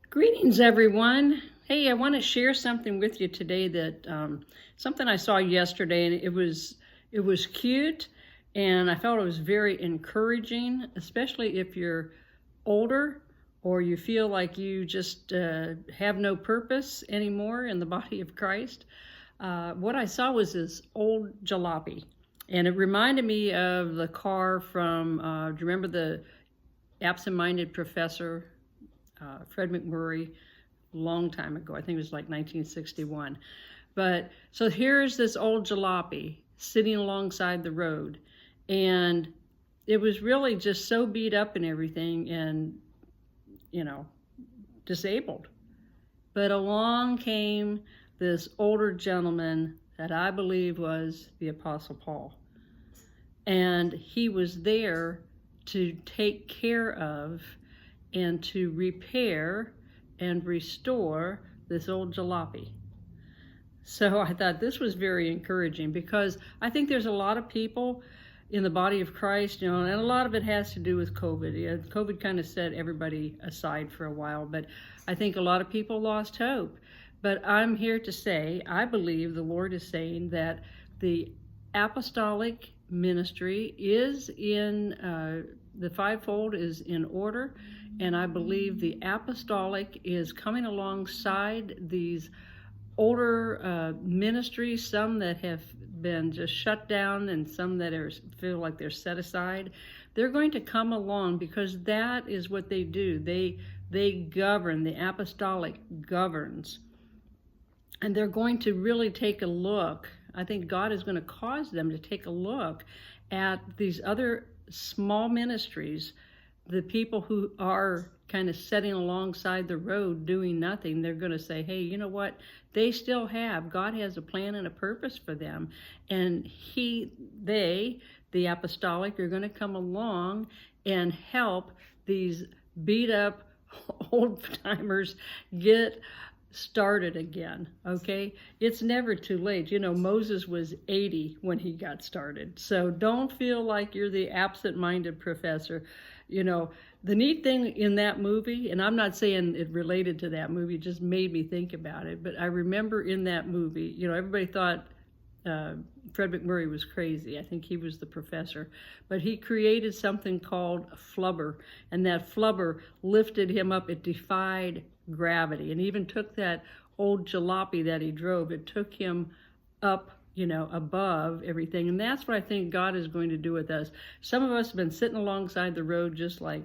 Greetings, everyone. Hey, I want to share something with you today that something I saw yesterday, and it was cute, and I felt it was very encouraging, especially if you're older or you feel like you just have no purpose anymore in the body of Christ. What I saw was this old jalopy, and it reminded me of the car from, do you remember the absent-minded professor? Fred McMurray, long time ago. I think it was like 1961. But so here's this old jalopy sitting alongside the road, and it was really just so beat up and everything, and disabled. But along came this older gentleman that I believe was the Apostle Paul, and he was there to take care of and to repair and restore this old jalopy. So I thought this was very encouraging, because I think there's a lot of people in the body of Christ, and a lot of it has to do with COVID. COVID kind of set everybody aside for a while, but I think a lot of people lost hope. But I'm here to say, I believe the Lord is saying that the Apostolic Ministry is in, the fivefold is in order, and I believe the apostolic is coming alongside these older ministries, some that have been just shut down and some that feel like they're set aside. They're going to come along, because that is what they do. They govern. The apostolic governs. And they're going to really take a look. I think God is going to cause them to take a look at these other small ministries, the people who are kind of sitting alongside the road doing nothing. They're going to say, hey, you know what? They still have, God has a plan and a purpose for them. And the apostolic, are going to come along and help these beat up old timers get started again. Okay, it's never too late. Moses was 80 when he got started, so don't feel like you're the absent-minded professor. The neat thing in that movie, and I'm not saying it related to that movie, it just made me think about it, but I remember in that movie, everybody thought Fred McMurray was crazy. I think he was the professor, but he created something called a flubber, and that flubber lifted him up. It defied gravity, and even took that old jalopy that he drove, it took him up, above everything. And that's what I think God is going to do with us. Some of us have been sitting alongside the road just like,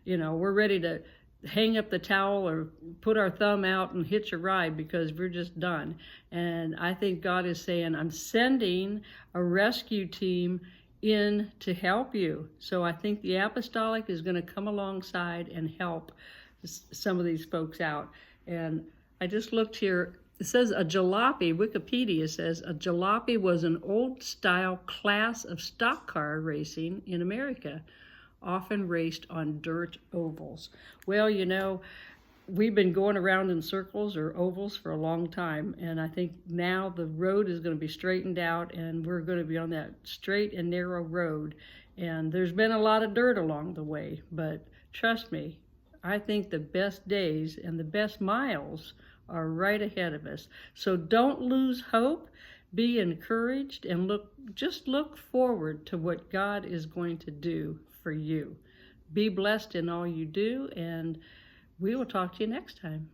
we're ready to hang up the towel or put our thumb out and hitch a ride, because we're just done. And I think God is saying, I'm sending a rescue team in to help you. So I think the apostolic is going to come alongside and help some of these folks out. And I just looked here. It says a jalopy, Wikipedia says, a jalopy was an old-style class of stock car racing in America, often raced on dirt ovals. Well, we've been going around in circles or ovals for a long time, and I think now the road is going to be straightened out, and we're going to be on that straight and narrow road. And there's been a lot of dirt along the way, but trust me, I think the best days and the best miles are right ahead of us. So don't lose hope. Be encouraged, and just look forward to what God is going to do for you. Be blessed in all you do, and we will talk to you next time.